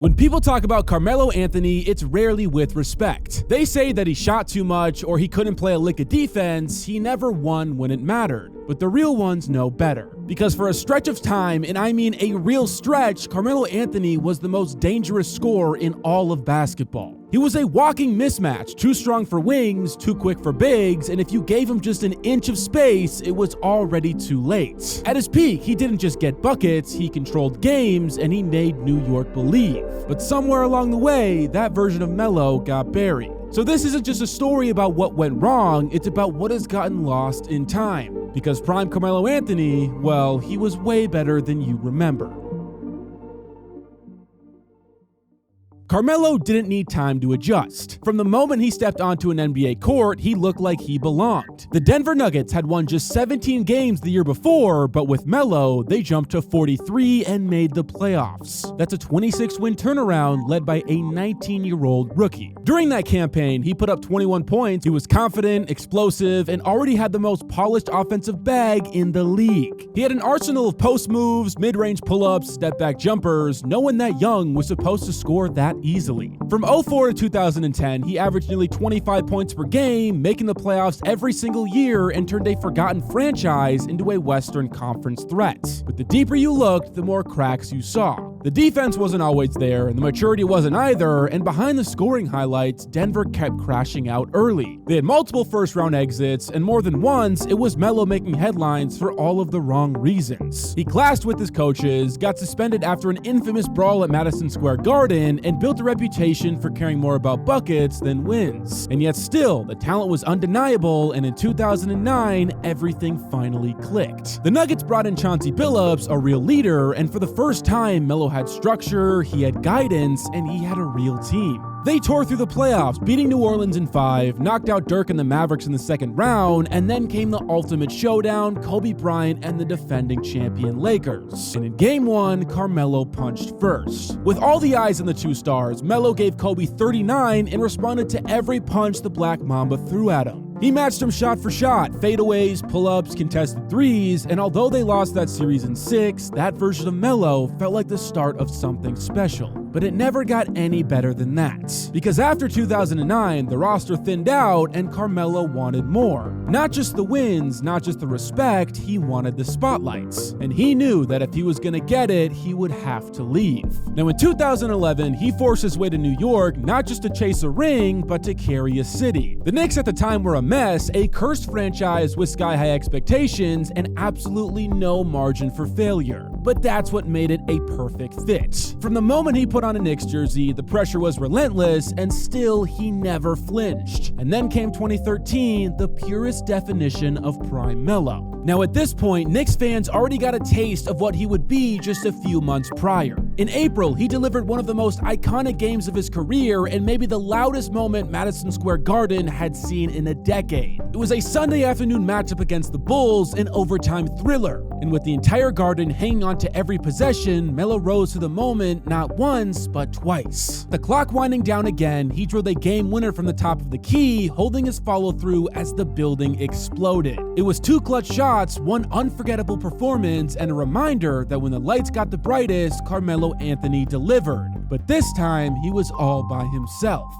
When people talk about Carmelo Anthony, it's rarely with respect. They say that he shot too much or he couldn't play a lick of defense. He never won when it mattered. But the real ones know better. Because for a stretch of time, and I mean a real stretch, Carmelo Anthony was the most dangerous scorer in all of basketball. He was a walking mismatch, too strong for wings, too quick for bigs, and if you gave him just an inch of space, it was already too late. At his peak, he didn't just get buckets, he controlled games, and he made New York believe. But somewhere along the way, that version of Melo got buried. So this isn't just a story about what went wrong, it's about what has gotten lost in time. Because prime Carmelo Anthony, well, he was way better than you remember. Carmelo didn't need time to adjust. From the moment he stepped onto an NBA court, he looked like he belonged. The Denver Nuggets had won just 17 games the year before, but with Melo, they jumped to 43 and made the playoffs. That's a 26-win turnaround led by a 19-year-old rookie. During that campaign, he put up 21 points, he was confident, explosive, and already had the most polished offensive bag in the league. He had an arsenal of post moves, mid-range pull-ups, step-back jumpers. No one that young was supposed to score that easily. From 2004 to 2010, he averaged nearly 25 points per game, making the playoffs every single year and turned a forgotten franchise into a Western Conference threat. But the deeper you looked, the more cracks you saw. The defense wasn't always there, and the maturity wasn't either, and behind the scoring highlights, Denver kept crashing out early. They had multiple first-round exits, and more than once, it was Melo making headlines for all of the wrong reasons. He clashed with his coaches, got suspended after an infamous brawl at Madison Square Garden, and built a reputation for caring more about buckets than wins. And yet still, the talent was undeniable, and in 2009, everything finally clicked. The Nuggets brought in Chauncey Billups, a real leader, and for the first time, Melo had structure, he had guidance, and he had a real team. They tore through the playoffs, beating New Orleans in 5, knocked out Dirk and the Mavericks in the second round, and then came the ultimate showdown, Kobe Bryant and the defending champion Lakers. And in Game 1, Carmelo punched first. With all the eyes on the two stars, Melo gave Kobe 39 and responded to every punch the Black Mamba threw at him. He matched him shot for shot, fadeaways, pull-ups, contested threes, and although they lost that series in 6, that version of Melo felt like the start of something special. But it never got any better than that. Because after 2009, the roster thinned out and Carmelo wanted more. Not just the wins, not just the respect, he wanted the spotlights. And he knew that if he was gonna get it, he would have to leave. Now in 2011, he forced his way to New York, not just to chase a ring, but to carry a city. The Knicks at the time were a mess, a cursed franchise with sky-high expectations and absolutely no margin for failure. But that's what made it a perfect fit. From the moment he put on a Knicks jersey, the pressure was relentless, and still he never flinched. And then came 2013, the purest definition of Prime Melo. Now at this point, Knicks fans already got a taste of what he would be just a few months prior. In April, he delivered one of the most iconic games of his career and maybe the loudest moment Madison Square Garden had seen in a decade. It was a Sunday afternoon matchup against the Bulls, an overtime thriller. And with the entire Garden hanging on to every possession, Melo rose to the moment not once, but twice. The clock winding down again, he drilled a game winner from the top of the key, holding his follow-through as the building exploded. It was 2 clutch shots, one unforgettable performance, and a reminder that when the lights got the brightest, Carmelo Anthony delivered. But this time, he was all by himself.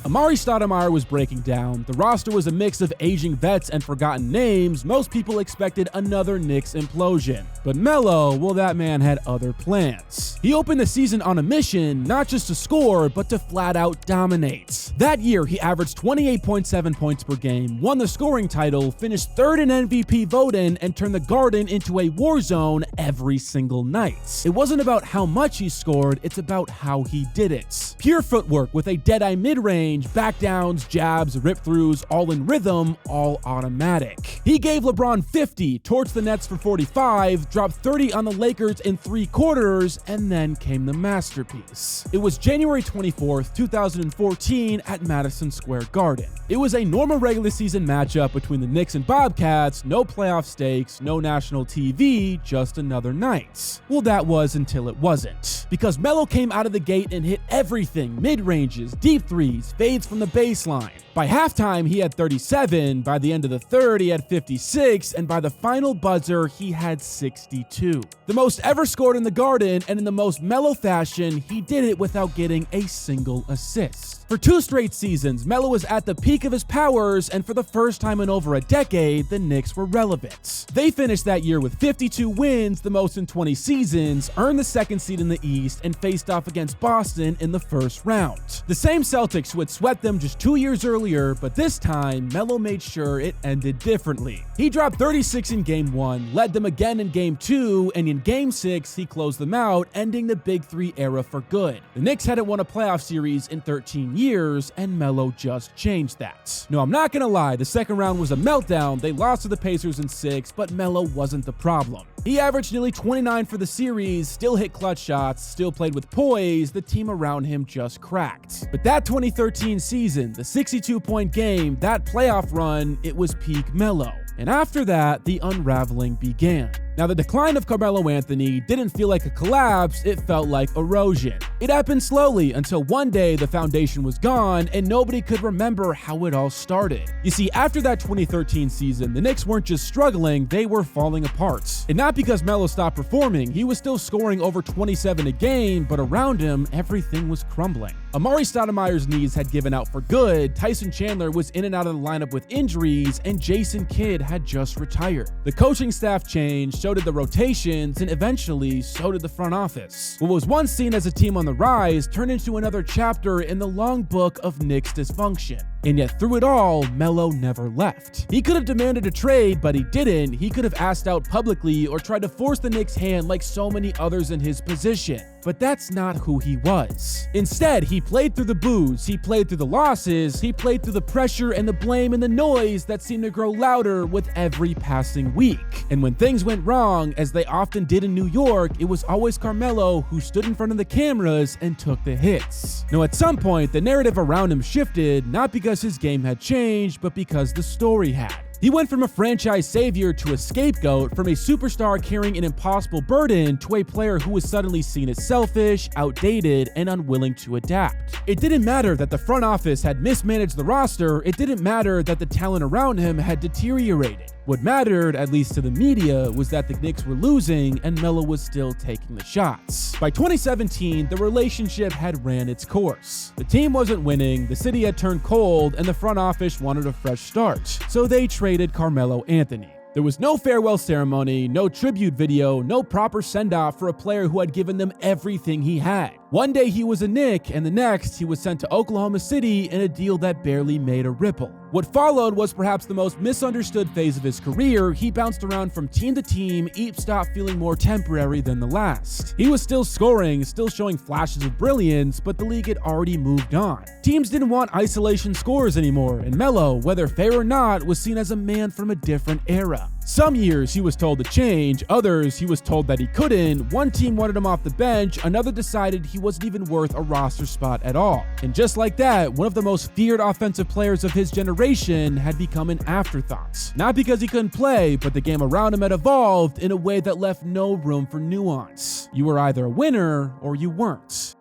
Amari Stoudemire was breaking down. The roster was a mix of aging vets and forgotten names. Most people expected another Knicks implosion. But Melo, well, that man had other plans. He opened the season on a mission, not just to score, but to flat out dominate. That year, he averaged 28.7 points per game, won the scoring title, finished 3rd in MVP voting, and turned the Garden into a war zone every single night. It wasn't about how much he scored, it's about how he did it. Pure footwork with a dead-eye mid-range, back downs, jabs, rip-throughs, all in rhythm, all automatic. He gave LeBron 50, torched the Nets for 45, dropped 30 on the Lakers in 3 quarters, and then came the masterpiece. It was January 24th, 2014 at Madison Square Garden. It was a normal regular season matchup between the Knicks and Bobcats, no playoff stakes, no national TV, just another night. Well, that was until it wasn't. Because Melo came out of the gate and hit everything, mid-ranges, deep threes, fades from the baseline. By halftime, he had 37, by the end of the third, he had 56, and by the final buzzer, he had 62. The most ever scored in the Garden, and in the most Melo fashion, he did it without getting a single assist. For 2 straight seasons, Melo was at the peak of his powers, and for the first time in over a decade, the Knicks were relevant. They finished that year with 52 wins, the most in 20 seasons, earned the 2nd seed in the East, and faced off against Boston in the first round. The same Celtics who had swept them just 2 years earlier, but this time, Melo made sure it ended differently. He dropped 36 in Game 1, led them again in Game 2, and in Game 6, he closed them out, ending the Big Three era for good. The Knicks hadn't won a playoff series in 13 years, and Melo just changed that. No, I'm not gonna lie, the second round was a meltdown. They lost to the Pacers in 6, but Melo wasn't the problem. He averaged nearly 29 for the series, still hit clutch shots, still played with poise. The team around him just cracked. But that 2013 season, the 62-point game, that playoff run, it was peak Melo. And after that, the unraveling began. Now, the decline of Carmelo Anthony didn't feel like a collapse, it felt like erosion. It happened slowly until one day the foundation was gone and nobody could remember how it all started. You see, after that 2013 season, the Knicks weren't just struggling, they were falling apart. And not because Melo stopped performing, he was still scoring over 27 a game, but around him, everything was crumbling. Amari Stoudemire's knees had given out for good, Tyson Chandler was in and out of the lineup with injuries, and Jason Kidd had just retired. The coaching staff changed, so did the rotations, and eventually, so did the front office. What was once seen as a team on the rise turned into another chapter in the long book of Knicks dysfunction. And yet through it all, Melo never left. He could have demanded a trade, but he didn't. He could have asked out publicly or tried to force the Knicks' hand like so many others in his position. But that's not who he was. Instead, he played through the boos, he played through the losses, he played through the pressure and the blame and the noise that seemed to grow louder with every passing week. And when things went wrong, as they often did in New York, it was always Carmelo who stood in front of the cameras and took the hits. Now, at some point, the narrative around him shifted, not because his game had changed, but because the story had. He went from a franchise savior to a scapegoat, from a superstar carrying an impossible burden to a player who was suddenly seen as selfish, outdated, and unwilling to adapt. It didn't matter that the front office had mismanaged the roster, it didn't matter that the talent around him had deteriorated. What mattered, at least to the media, was that the Knicks were losing and Melo was still taking the shots. By 2017, the relationship had ran its course. The team wasn't winning, the city had turned cold, and the front office wanted a fresh start. So they traded Carmelo Anthony. There was no farewell ceremony, no tribute video, no proper send-off for a player who had given them everything he had. One day he was a Knick, and the next he was sent to Oklahoma City in a deal that barely made a ripple. What followed was perhaps the most misunderstood phase of his career. He bounced around from team to team, each stop feeling more temporary than the last. He was still scoring, still showing flashes of brilliance, but the league had already moved on. Teams didn't want isolation scores anymore, and Melo, whether fair or not, was seen as a man from a different era. Some years he was told to change, others he was told that he couldn't. One team wanted him off the bench, another decided he wasn't even worth a roster spot at all. And just like that, one of the most feared offensive players of his generation had become an afterthought. Not because he couldn't play, but the game around him had evolved in a way that left no room for nuance. You were either a winner or you weren't.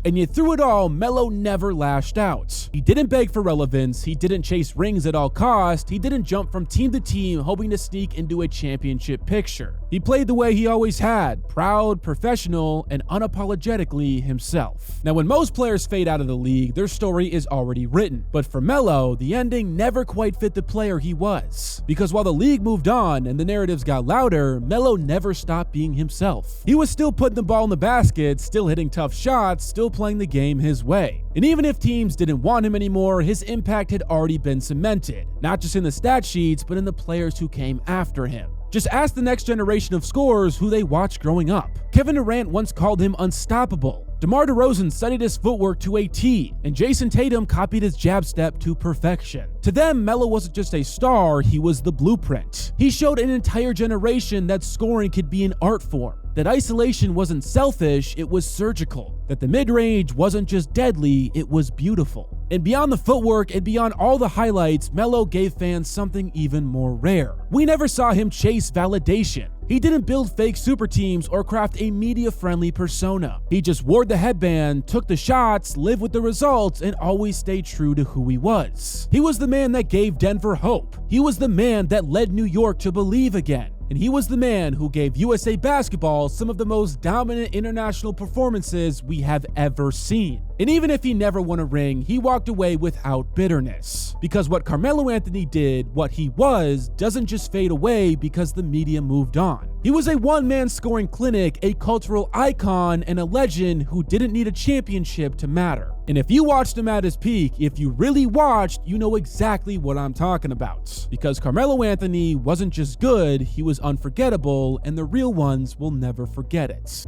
And yet through it all, Melo never lashed out. He didn't beg for relevance, he didn't chase rings at all costs, he didn't jump from team to team hoping to sneak into a championship picture. He played the way he always had, proud, professional, and unapologetically himself. Now, when most players fade out of the league, their story is already written. But for Melo, the ending never quite fit the player he was. Because while the league moved on and the narratives got louder, Melo never stopped being himself. He was still putting the ball in the basket, still hitting tough shots, still playing the game his way. And even if teams didn't want him anymore, his impact had already been cemented. Not just in the stat sheets, but in the players who came after him. Just ask the next generation of scorers who they watched growing up. Kevin Durant once called him unstoppable. DeMar DeRozan studied his footwork to a T, and Jason Tatum copied his jab step to perfection. To them, Melo wasn't just a star, he was the blueprint. He showed an entire generation that scoring could be an art form, that isolation wasn't selfish, it was surgical, that the midrange wasn't just deadly, it was beautiful. And beyond the footwork and beyond all the highlights, Melo gave fans something even more rare. We never saw him chase validation. He didn't build fake super teams or craft a media-friendly persona. He just wore the headband, took the shots, lived with the results, and always stayed true to who he was. He was the man that gave Denver hope. He was the man that led New York to believe again. And he was the man who gave USA Basketball some of the most dominant international performances we have ever seen. And even if he never won a ring, he walked away without bitterness. Because what Carmelo Anthony did, what he was, doesn't just fade away because the media moved on. He was a one-man scoring clinic, a cultural icon, and a legend who didn't need a championship to matter. And if you watched him at his peak, if you really watched, you know exactly what I'm talking about. Because Carmelo Anthony wasn't just good, he was unforgettable, and the real ones will never forget it.